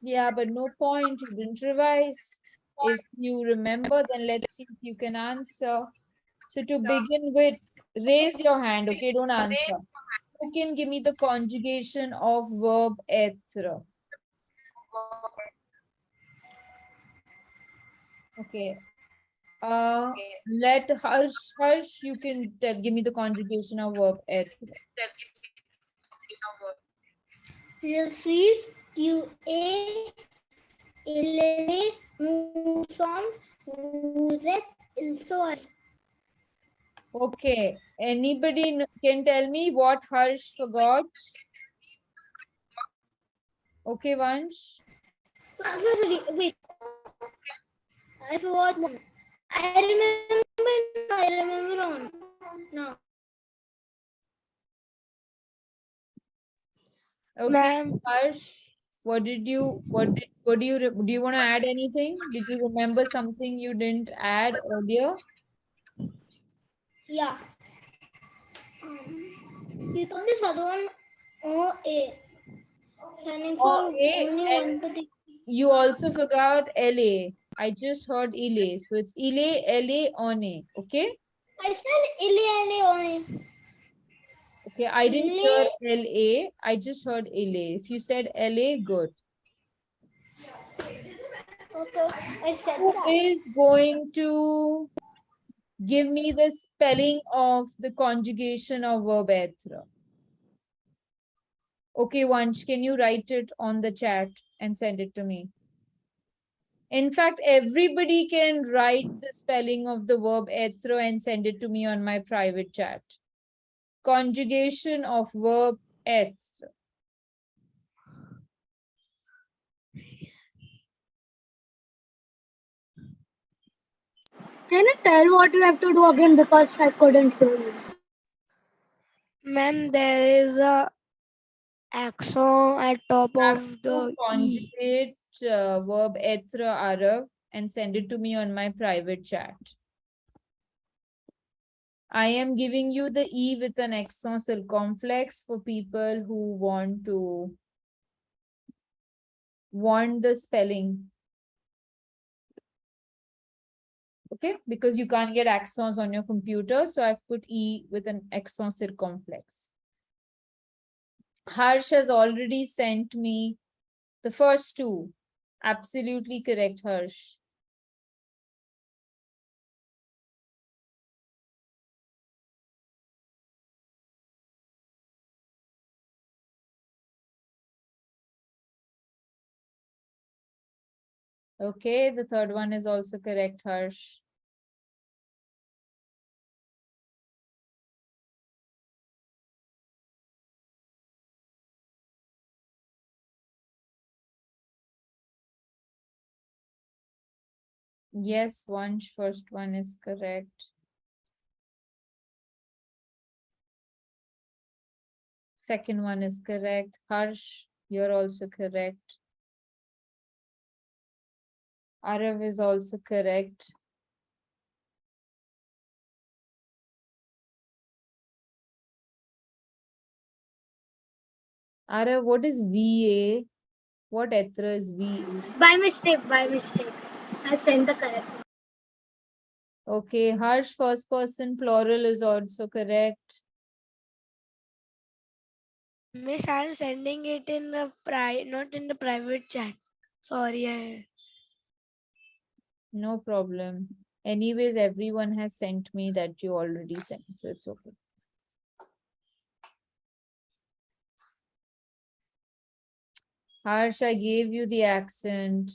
Yeah, but no point. You didn't revise. If you remember, then let's see if you can answer. So to begin with, raise your hand, okay? Don't answer. Who can give me the conjugation of verb être? Okay. Uh, let Harsh, you can give me the conjugation of verb être. Refuse, QA, illele, nous sommes, vous êtes, ils sont. Okay. Anybody can tell me what Harsh forgot? Okay, Vansh. Sorry, wait. I forgot one. I remember on. No. Okay, Ma'am, Harsh. Do you want to add anything? Did you remember something you didn't add earlier? Yeah. You told the first one OA. Standing Or for A, only and one particular. you also forgot LA. I just heard ILE. So it's ILE, LA, ONE. Okay? I said Ile only. Okay, I didn't hear Ile. LA. I just heard LA. If you said LA, good. Okay. I said Who that. is going to give me the spelling of the conjugation of verb être? Okay, Vansh, can you write it on the chat and send it to me? In fact, everybody can write the spelling of the verb être and send it to me on my private chat. Conjugation of verb être. can you tell what you have to do again because I couldn't hear you? Ma'am, there is a accent at top Have of to the E. conjugate verb être Arav and send it to me on my private chat. I am giving you the E with an accent circumflex for people who want the spelling. Okay, because you can't get accents on your computer, so I've put E with an accent circumflex. Harsh has already sent me the first two. Absolutely correct, Harsh. Okay, the third one is also correct, Harsh. Yes, first one is correct. Second one is correct. Harsh, you're also correct. Arav is also correct. Arav, what is VA? What etra is VA? By mistake, by mistake. I sent the correct one. Okay, Harsh, first person plural is also correct. Miss, I'm sending it in the not in the private chat. Sorry, No problem. Anyways, everyone has sent me that you already sent, so it's okay. Harsh, I gave you the accent.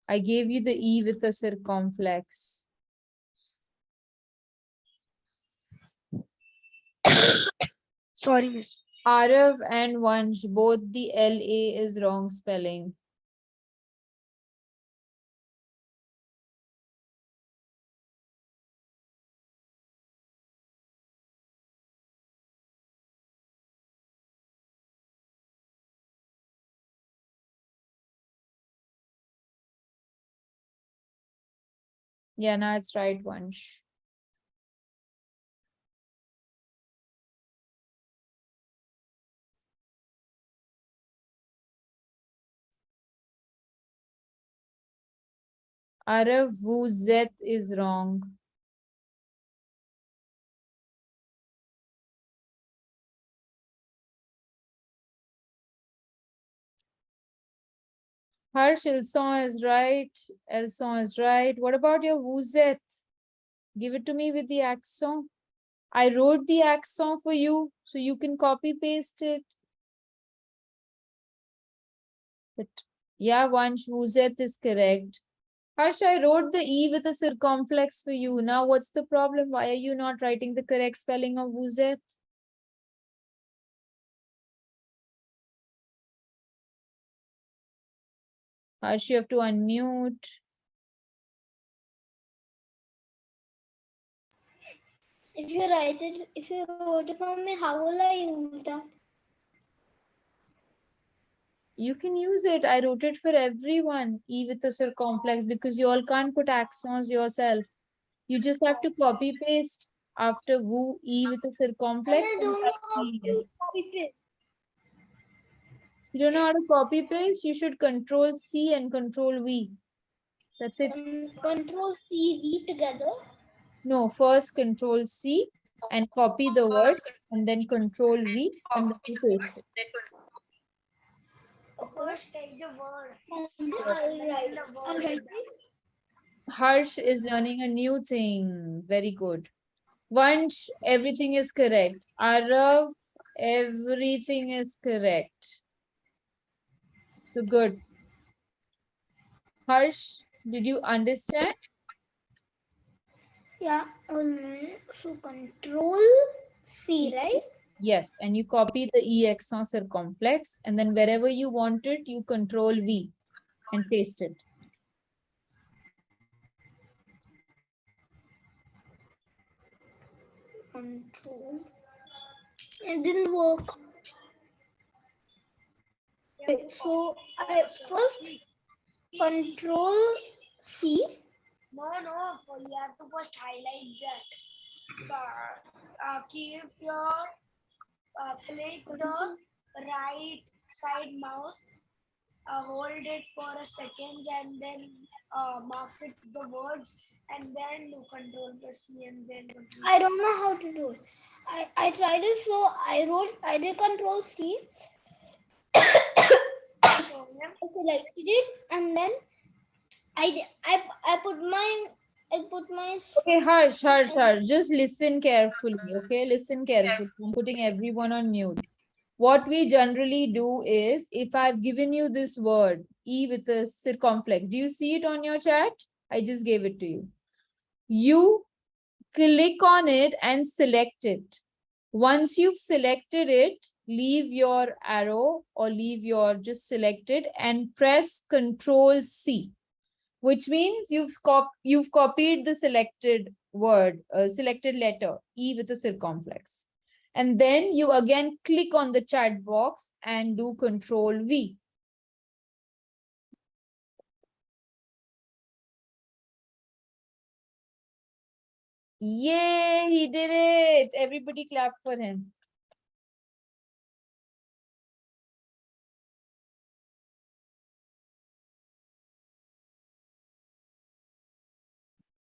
I gave you the E with the circumflex. sorry, Miss. Arav and Vansh, both the LA is wrong spelling. Yeah, now it's right, Vansh. Arav, vous êtes is wrong. Harsh, ils is right. Elles is right. What about your vous êtes? Give it to me with the accent. I wrote the accent for you, so you can copy paste it. But yeah, Vansh, vous êtes is correct. Harsh, I wrote the E with a circumflex for you. Now, what's the problem? Why are you not writing the correct spelling of vous êtes? Harsh, you have to unmute. If you write it, if you wrote it for me, how will I use that? You can use it. I wrote it for everyone, E with a circumflex, because you all can't put accents yourself. You just have to copy paste after woo, E with a And circumflex I and don't know write how to ES. copy paste. You don't know how to copy paste? You should control C and control V. That's it. Control C, V together. No, first control C and copy the word and then control V and then you paste it. First take the word. I'll write it. Harsh is learning a new thing. Very good. Vansh, everything is correct. Arav, everything is correct. So good. Harsh, did you understand? Yeah. So control C, right? Yes, and you copy the EX on circumflex, and then wherever you want it, you control V and paste it. Control. It didn't work. Okay, so I first control C. No, for you have to first highlight that. Keep your click the right side mouse, hold it for a second, and then mark it the words, and then do control plus C, and then complete. I don't know how to do it. I tried it, so I did control C. Show him. I selected it, and then I put my Okay, Harsh, just listen carefully. Okay, listen carefully. I'm putting everyone on mute. What we generally do is, if I've given you this word, E with a circumflex, do you see it on your chat? I just gave it to you. You click on it and select it. Once you've selected it, leave your arrow or leave your just select it and press Control C, which means you've copied the selected word, selected letter, E with a circumflex. And then you again click on the chat box and do Control V. Yay, he did it. Everybody clap for him.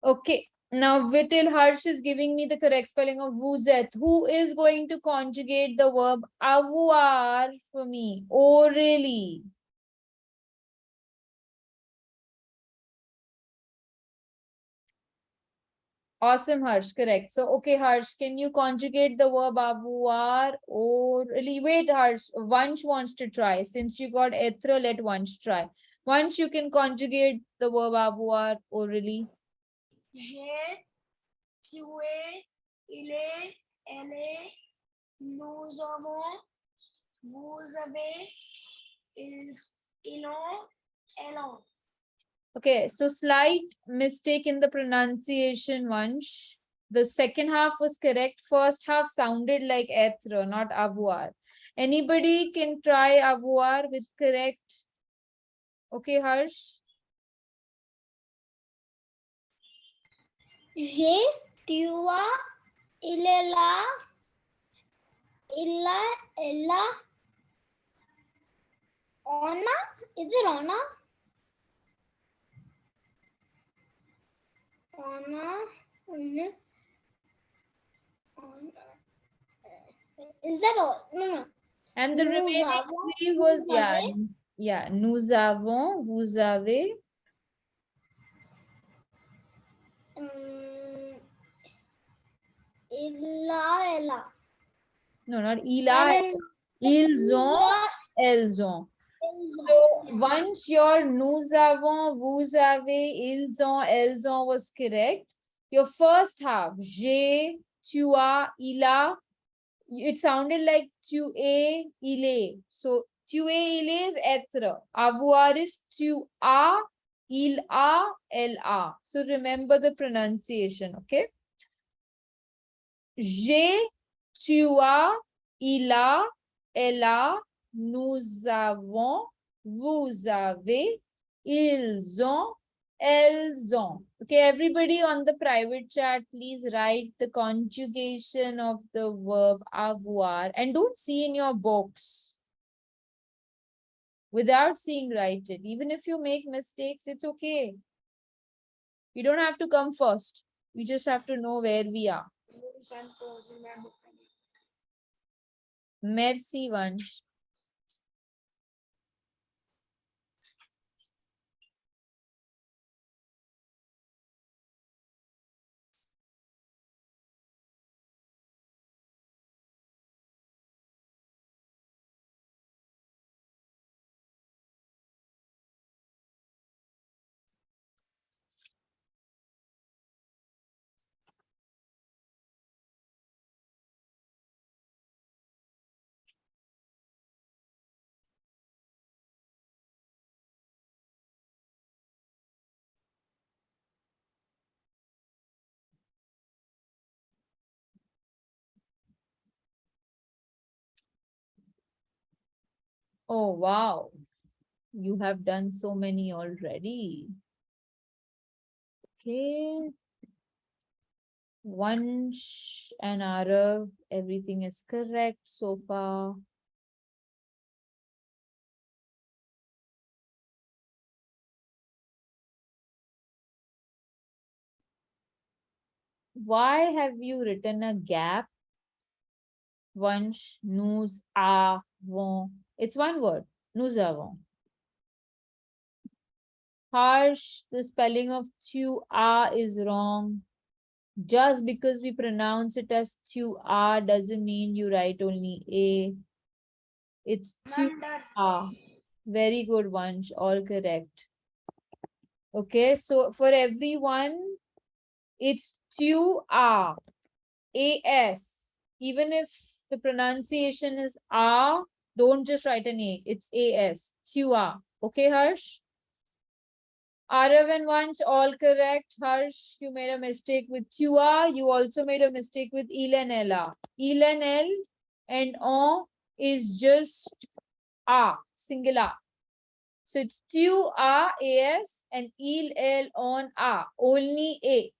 Okay, now Vitil Harsh is giving me the correct spelling of vous êtes. Who is going to conjugate the verb avoir for me orally? Awesome, Harsh. Correct. So, okay, Harsh, can you conjugate the verb avoir orally? Wait, Harsh. Vansh wants to try. Since you got être, let Vansh try. Vansh, you can conjugate the verb avoir orally. J'ai, tu es, il est, elle est, nous avons, vous avez, ils ont, elles ont. Okay, so slight mistake in the pronunciation, Vansh. The second half was correct. First half sounded like être, not avoir. Anybody can try avoir with correct? Okay, Harsh. J'ai, tu as, il est là, il a, elle a, on a. Is it on a? Is that all? No. And the remaining three was, yeah, nous avons, vous avez. Ella. No, not il a. Ils ont, elles ont. So once your nous avons, vous avez, ils ont, elles ont was correct, your first half, j'ai, tu as, il a, it sounded like tu es, il est. So tu es, il est is être. Avoir is tu as, il a, elle a. So remember the pronunciation, okay? J'ai, tu as, il a, elle a, nous avons, vous avez, ils ont, elles ont. Okay, everybody on the private chat, please write the conjugation of the verb avoir and don't see in your books. Without seeing, write it. Even if you make mistakes, it's okay. You don't have to come first. You just have to know where we are. Merci, Vansh. Oh, wow. You have done so many already. Okay. Vansh and Aarav, everything is correct so far. Why have you written a gap? Vansh, nous avons. It's one word. Nous avons. Harsh, the spelling of tu a is wrong. Just because we pronounce it as tu a doesn't mean you write only a. It's tu a. Very good, Vansh. All correct. Okay, so for everyone, it's tu a. A-S. Even if the pronunciation is a, don't just write an A. It's A-S. Tu a. Okay, Harsh? Aarav and Vansh, all correct. Harsh, you made a mistake with tu a. You also made a mistake with il and ella. Il and L and on is just a, singular. So it's tu a, A-S, and il, el, on, a. Only A.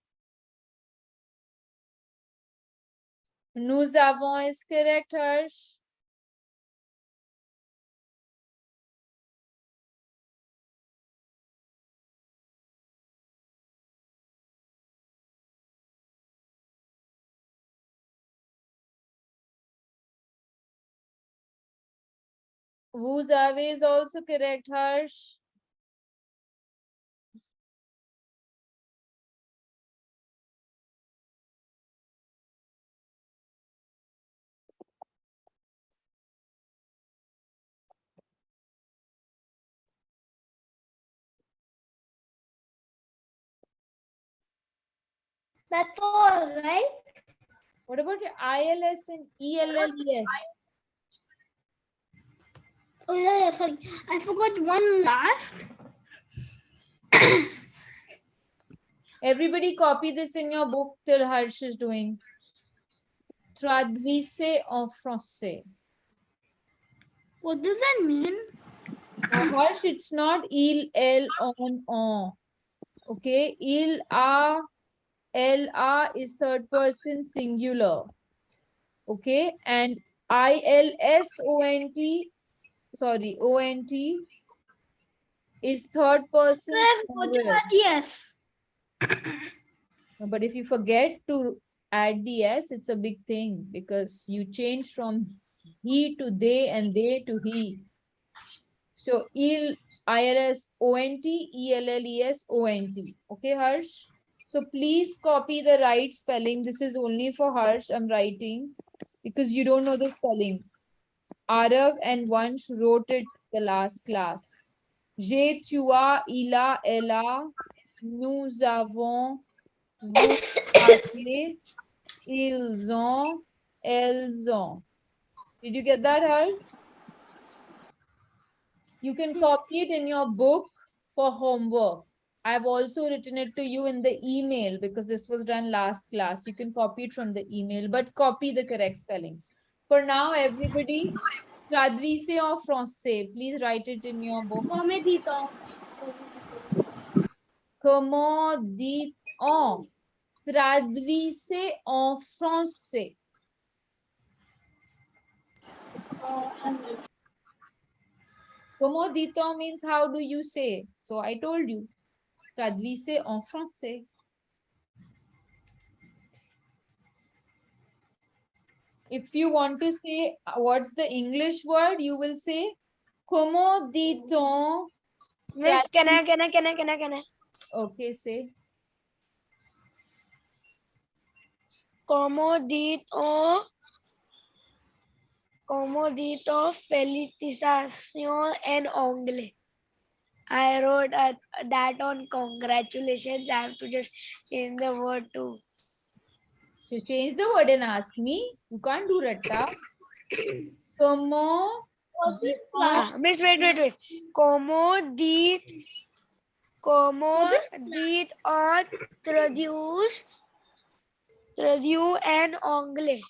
Nous avons is correct, Harsh. Vous avez is also correct, Harsh. That's all, right? What about your ILS and ELLES? Oh, yeah, sorry. I forgot one last. Everybody copy this in your book till Harsh is doing. Traduisez en français. What does that mean? Now, Harsh, it's not il, el, on. Okay, il, a, el, a is third person singular. Okay, and ILSONT, sorry, ONT is third person I forgot plural. that, yes. No, but if you forget to add the S, it's a big thing because you change from he to they and they to he. So IRS ONT, ELLES ONT. Okay, Harsh? So please copy the right spelling. This is only for Harsh. I'm writing because you don't know the spelling. Arav and Vansh wrote it the last class. J'ai, tu as, il a, elle a, nous avons, vous avez, ils ont, elles ont. Did you get that, Harsh? You can copy it in your book for homework. I've also written it to you in the email because this was done last class. You can copy it from the email, but copy the correct spelling. For now, everybody, traduisez en français. Please write it in your book. Comedito. Comment dit-on? Traduisez en français. Comment dit-on means how do you say? So I told you. Traduisez en français. If you want to say what's the English word, you will say comment dit-on? Miss, can I? Okay, say Como dito felicitación en anglais. I wrote that on congratulations. I have to just change the word to. so change the word and ask me. You can't do ratta. Comment Miss, wait. Como dit on traduce en anglais.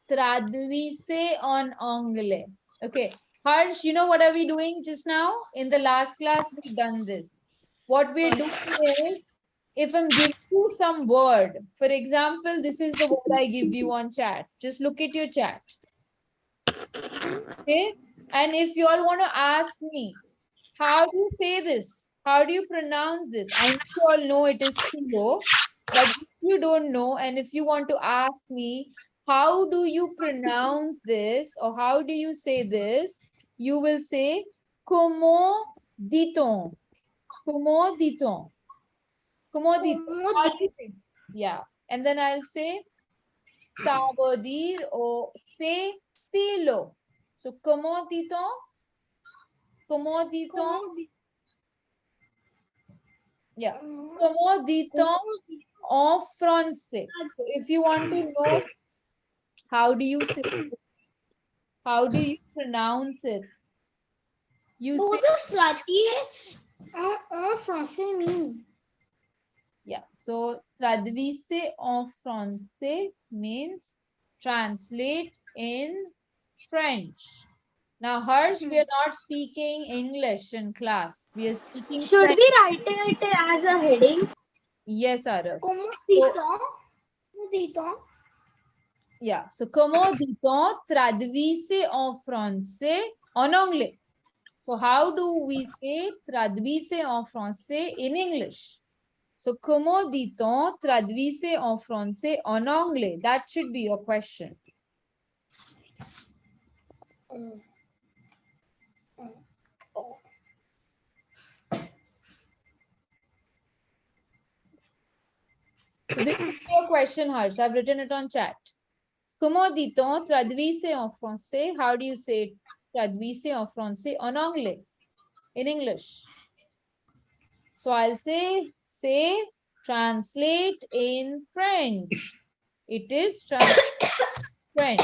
traduisez en anglais. Okay. Harsh, you know what are we doing just now? In the last class, we've done this. What we're doing is, if I'm giving you some word, for example, this is the word I give you on chat. Just look at your chat. Okay. And if you all want to ask me, how do you say this? How do you pronounce this? I know you all know it is kilo, but if you don't know, and if you want to ask me, how do you pronounce this or how do you say this? You will say, comment dit-on? Comment dit-on? Comment dit-on? How do you say? Yeah. And then I'll say, ça veut dire or c'est silo. So, comment dit-on? Comment dit-on? Yeah. Comment dit-on en français? So if you want to know how do you say it, how do you pronounce it? You What say, does en français mean? yeah. So traduisez en français means translate in French. Now, Harsh, we are not speaking English in class. We are speaking Should French. we write it as a heading? Yes, Arav. Comment So, dit-on? Comment dit-on? yeah. So, comment dit-on traduisez en français en anglais? So, how do we say traduisez en français in English? So, comment dit-on traduisez en français en anglais? That should be your question. So, this is your question, Harsh. I've written it on chat. Comment dit-on traduisez en français? How do you say traduisez en français en anglais? In English. So I'll say translate in French. It is translate French.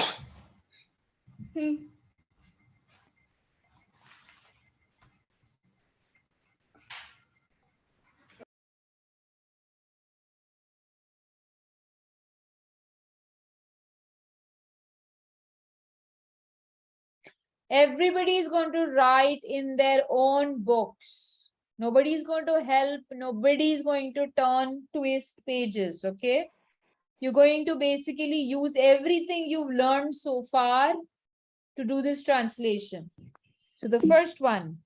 Everybody is going to write in their own books. Nobody is going to help. Nobody is going to twist pages. Okay. You're going to basically use everything you've learned so far to do this translation. So the first one.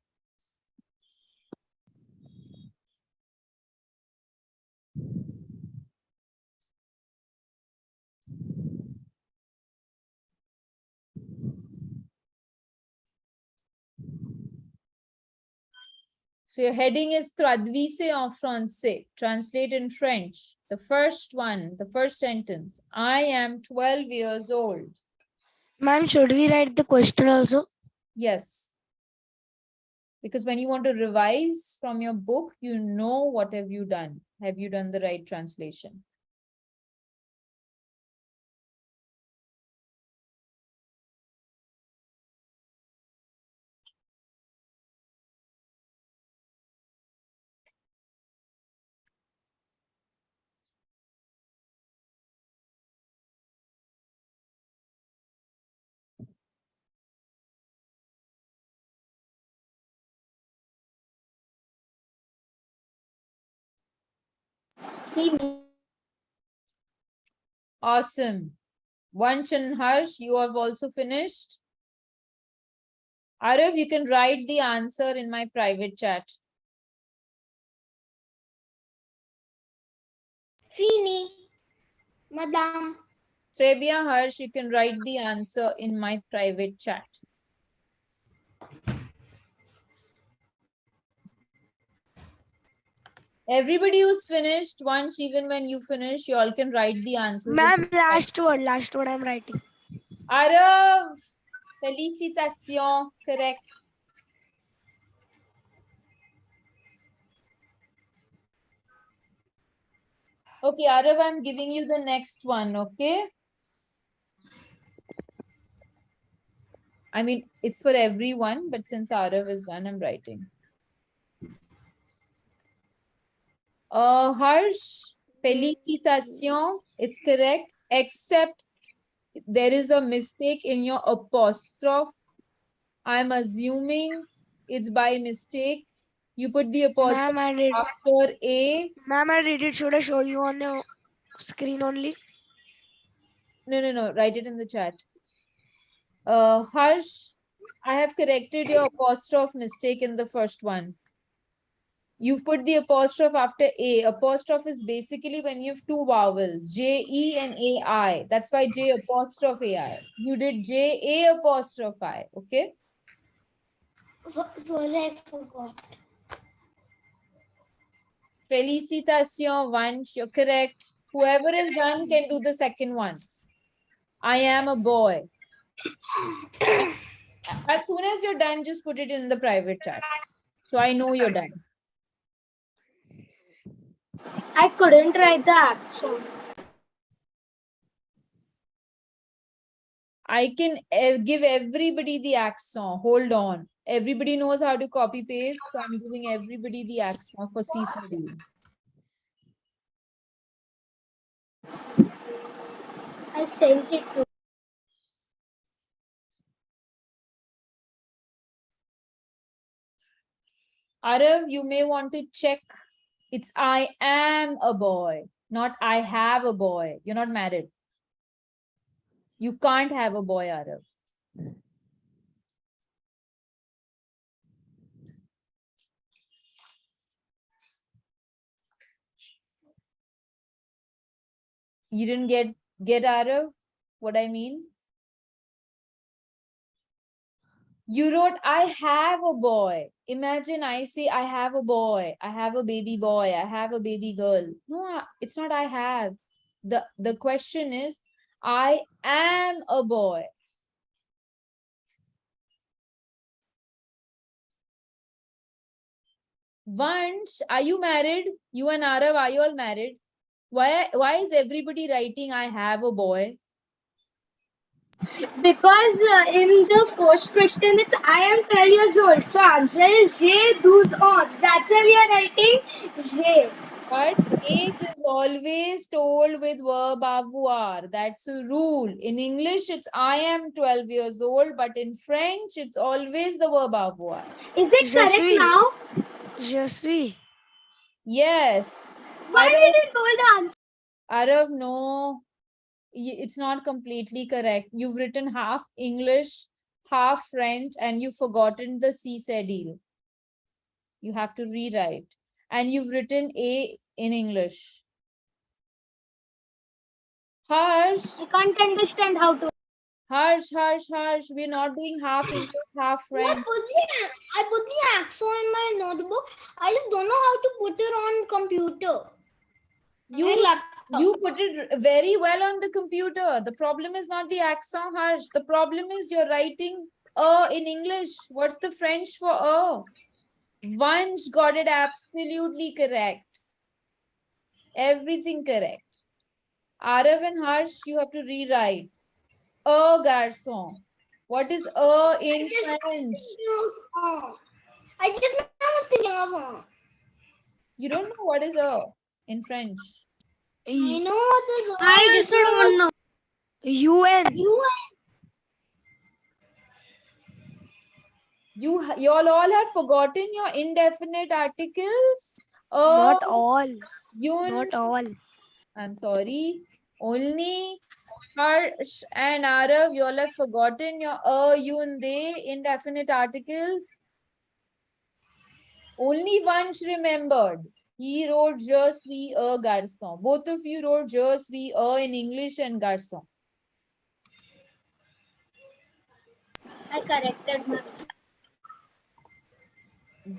So your heading is traduisez en français. Translate in French. The first one, the first sentence. I am 12 years old. Ma'am, should we write the question also? Yes. Because when you want to revise from your book, you know what have you done. Have you done the right translation? See, Awesome. Vansh and Harsh, you have also finished. Arav, you can write the answer in my private chat. Fini. Madam. Trebia, Harsh, you can write the answer in my private chat. Everybody who's finished, once even when you finish, you all can write the answers. ma'am, last word I'm writing. Arav, félicitations, correct. Okay, Arav, I'm giving you the next one, okay? I mean, it's for everyone, but since Arav is done, I'm writing. Harsh, félicitations, it's correct, except there is a mistake in your apostrophe. I'm assuming it's by mistake. You put the apostrophe Ma'am, I did. after A. Ma'am, I did it. Should I show you on the screen only? No. Write it in the chat. Harsh, I have corrected your apostrophe mistake in the first one. You've put the apostrophe after A. Apostrophe is basically when you have two vowels, J-E and A-I. That's why J apostrophe A-I. You did J-A apostrophe I, okay? Sorry, I forgot. Félicitations, Vansh, you're correct. Whoever is done can do the second one. I am a boy. As soon as you're done, just put it in the private chat. So I know you're done. I couldn't write the accent. I can give everybody the accent. Hold on. Everybody knows how to copy paste. So I'm giving everybody the accent for C study. I sent it to. Arav, you may want to check. It's I am a boy, not I have a boy. You're not married. You can't have a boy, Arav. You didn't get Arav? What I mean? You wrote, I have a boy. Imagine I say, I have a boy. I have a baby boy. I have a baby girl. No, it's not I have. The question is, I am a boy. Vansh, are you married? You and Arav, are you all married? Why is everybody writing, I have a boy? Because in the first question, it's I am 12 years old. So answer is J, those odds. That's why we are writing J. But age is always told with verb avoir. That's a rule. In English, it's I am 12 years old, but in French, it's always the verb avoir. Is it correct now? Je suis. Yes. Why did you told the answer? Arav, no. It's not completely correct. You've written half English, half French, and you've forgotten the C sedile. You have to rewrite. And you've written A in English. Harsh. I can't understand how to. Harsh, Harsh, Harsh. We're not doing half English, half French. I put the accent in my notebook. I just don't know how to put it on computer. You laptop. you put it very well on the computer. The problem is not the accent, Harsh. The problem is you're writing in English. What's the French for Vansh got it absolutely correct. Everything correct. Arav and Harsh, you have to rewrite. Garçon. What is in French? I just now was thinking of You don't know what is in French. I know the word. I just don't know. UN. You all have forgotten your indefinite articles. Not all. Yun. Not all. I'm sorry. Only Harsh and Arav, you all have forgotten your yun, they indefinite articles. Only Vansh remembered. He wrote je suis un garçon. Both of you wrote je suis un in English and garçon. I corrected my mistake.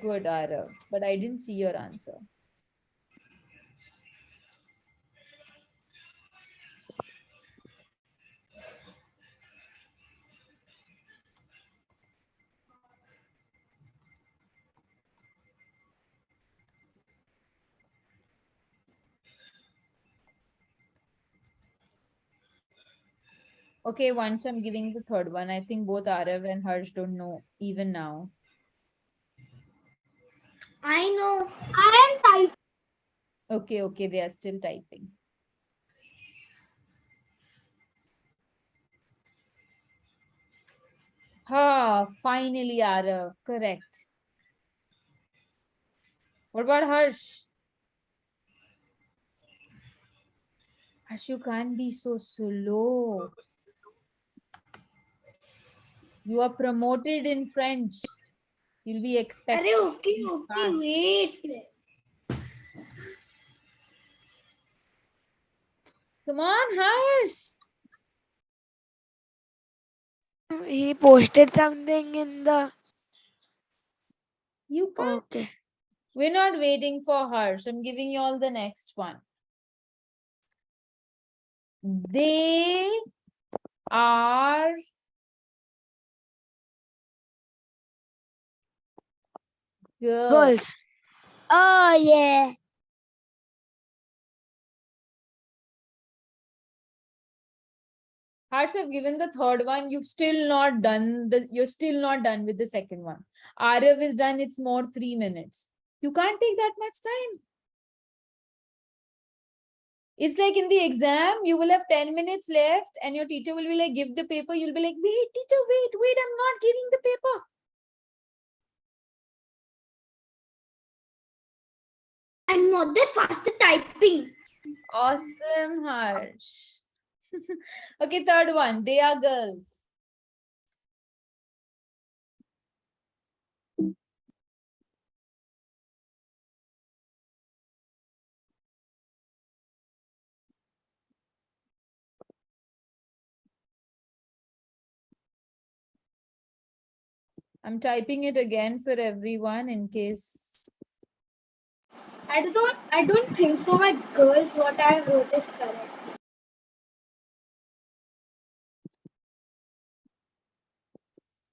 Good, Arav. But I didn't see your answer. Okay, once I'm giving the third one. I think both Arav and Harsh don't know even now. I know. I am typing. Okay, they are still typing. Finally, Arav. Correct. What about Harsh? Harsh, you can't be so slow. You are promoted in French. You'll be expected. Okay, wait. Come on, Harsh. He posted something in the. You can't. Okay. We're not waiting for Harsh. I'm giving you all the next one. They are girls. Girls. Oh yeah. Harsh, I've given the third one. You're still not done with the second one. Arav is done. It's more 3 minutes. You can't take that much time. It's like in the exam, you will have 10 minutes left and your teacher will be like, give the paper. You'll be like, wait, teacher, wait, I'm not giving the paper. I'm not that fast at typing. Awesome, Harsh. Okay, third one. They are girls. I'm typing it again for everyone in case. I don't think so. My girls, what I wrote is correct.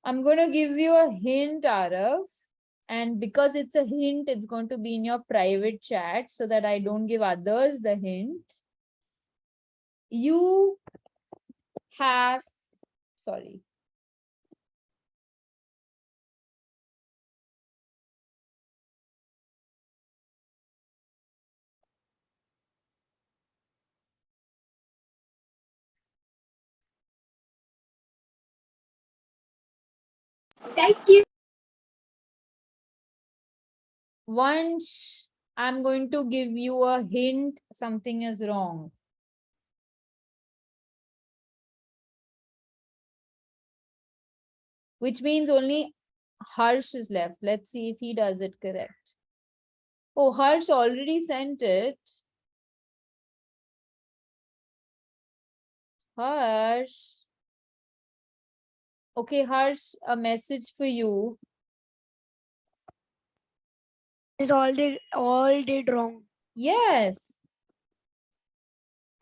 I'm going to give you a hint, Arav. And because it's a hint, it's going to be in your private chat so that I don't give others the hint. You have, sorry. Thank you. Once I'm going to give you a hint, something is wrong. Which means only Harsh is left. Let's see if he does it correct. Oh, Harsh already sent it. Harsh. Okay, Harsh, a message for you. Is all did wrong. Yes.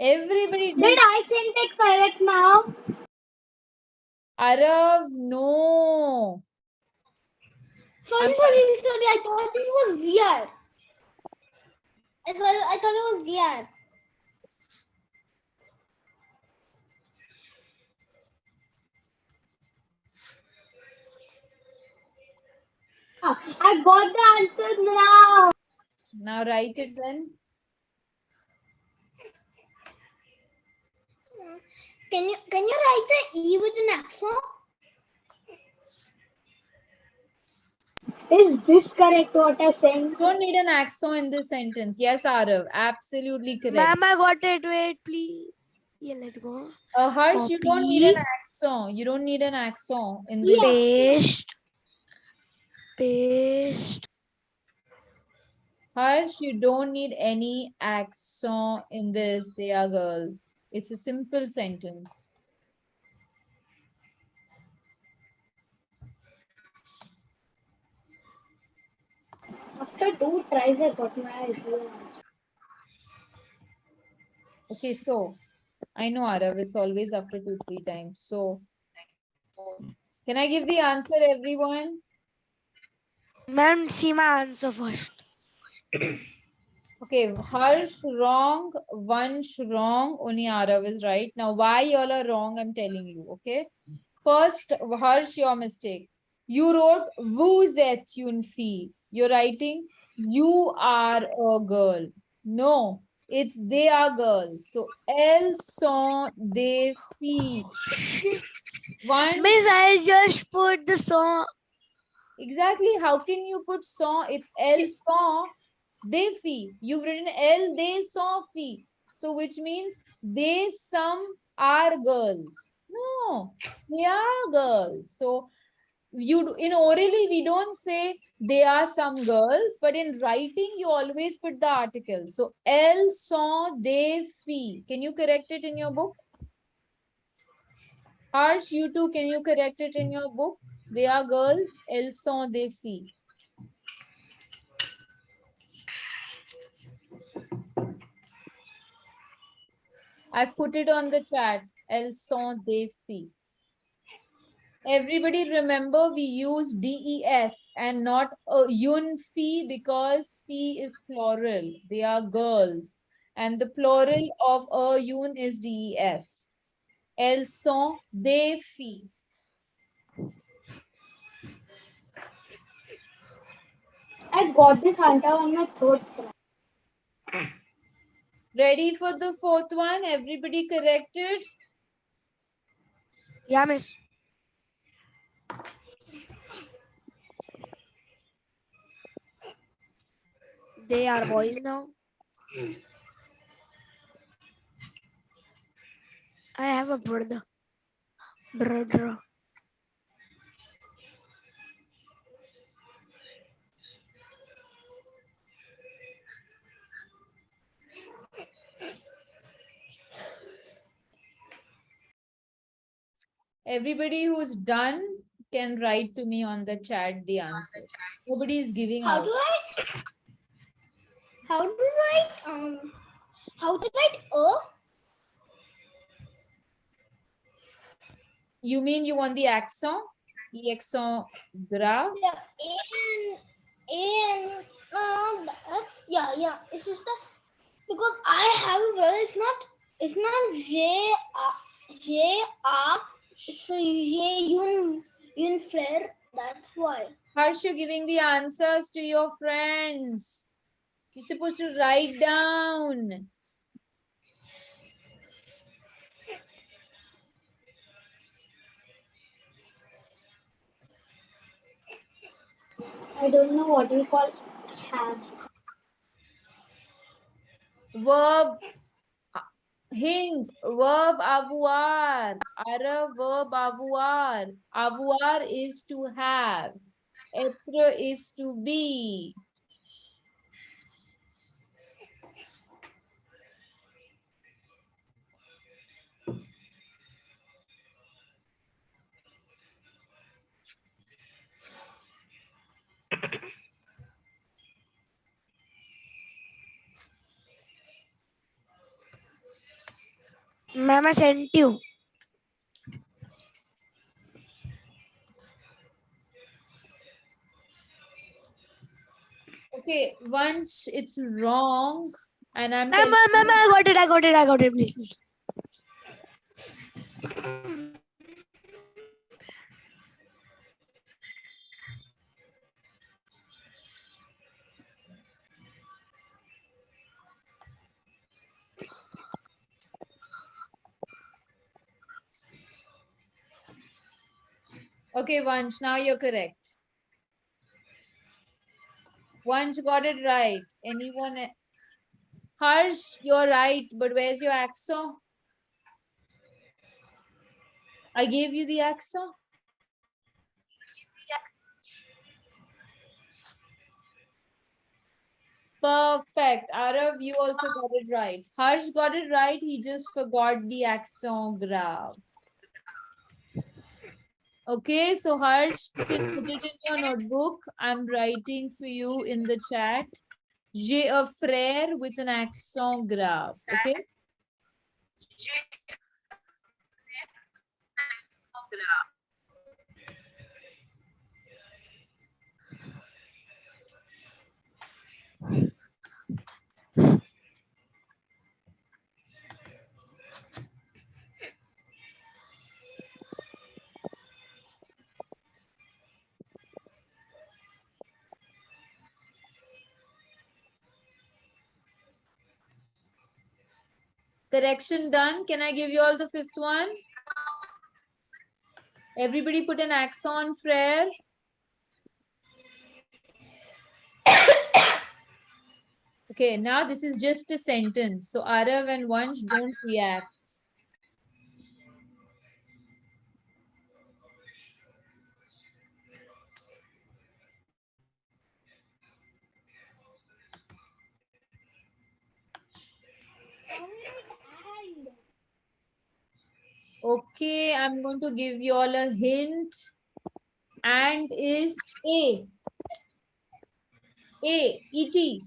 Everybody Did did. I send it correct now? Arav, no. Sorry, I'm sorry. I thought it was VR. I thought it was VR. I got the answer now. Now write it then. Can you write the E with an accent? Is this correct what I sent? You don't need an accent in this sentence. Yes, Arav, absolutely correct. Ma'am, I got it. Wait, please. Yeah, let's go. Harsh, you don't need an Copy. accent. You don't need an accent in this. Paste. Paste. Harsh, you don't need any accent in this. They are girls. It's a simple sentence. After 2 tries, I got my real answer. Okay, so I know, Arav, it's always after 2-3 times. So can I give the answer, everyone? Ma'am, see my answer first. Okay, Harsh wrong, Vansh wrong, only Arav is right. Now, why y'all are wrong, I'm telling you, okay? First, Harsh, your mistake. You wrote vous êtes une fille. You're writing you are a girl. No, it's they are girls. So, elles sont des filles. Shit. One, Miss, I just put the song. exactly. How can you put sont? It's elles sont des filles. You've written elles, they sont filles. So, which means they, some are girls. No, they are girls. So, in orally we don't say they are some girls, but in writing you always put the article. So elles sont des filles. Can you correct it in your book? Harsh, you too, can you correct it in your book? They are girls. Elles sont des filles. I've put it on the chat. Elles sont des filles. Everybody remember we use des and not a une fille because fille is plural. They are girls. And the plural of a une is des. Elles sont des filles. I got this answer on my third try. Ready for the fourth one? Everybody corrected? Yeah, miss. They are boys now. I have a brother. Brother. Everybody who's done can write to me on the chat the answer. Nobody is giving How out. to write? How to write? How to write a? You mean you want the accent? The accent graph? Yeah, yeah. It's just that because I have a brother. It's not J R. It's a J Yun Flair. That's why. Harsh, you're giving the answers to your friends. You're supposed to write down. I don't know what we call have. Verb, hint, verb avoir. Ara verb avoir. Avoir is to have. Être is to be. Ma'am, I sent you. Okay, once it's wrong, and I'm Ma'am, telling ma'am, you. I got it, please, please. Okay, Vansh, now you're correct. Vansh got it right. Anyone? Harsh, you're right, but where's your axo? I gave you the axo. Perfect. Arav, you also got it right. Harsh got it right. He just forgot the axograph. Okay, so Harsh, you can put it in your notebook. I'm writing for you in the chat. J'ai un frère with an accent grave. Okay. Correction done. Can I give you all the fifth one? Everybody put an accent, frère. Okay, now this is just a sentence. So Arav and Vansh don't react. Okay, I'm going to give you all a hint. And is A. A, E-T.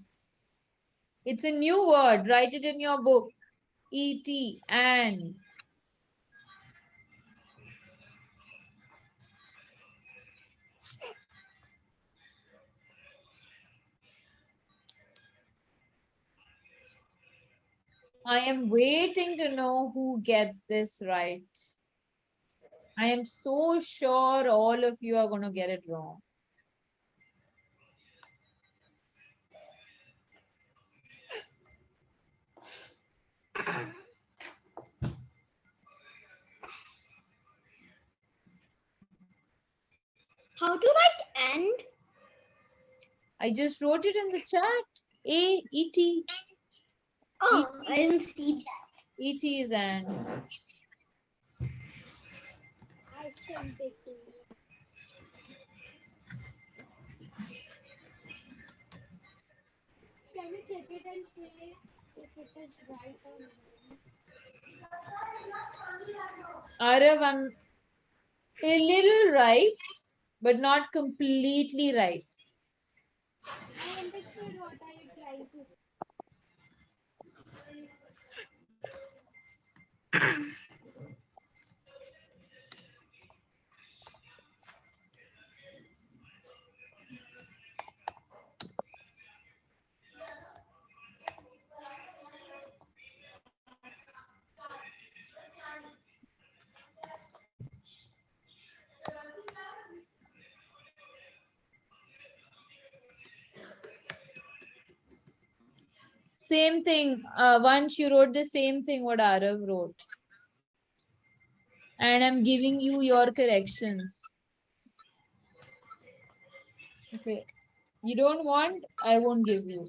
It's a new word. Write it in your book. E-T, and. I am waiting to know who gets this right. I am so sure all of you are going to get it wrong. How to write and? I just wrote it in the chat. A-E-T. Oh, I didn't see that. E-T is and. I sent it to you. Can you check it and say if it is right or wrong? Arav, I'm a little right, but not completely right. I understood what are you trying to say. Same thing. Once you wrote the same thing what Arav wrote. And I'm giving you your corrections. Okay. You don't want, I won't give you.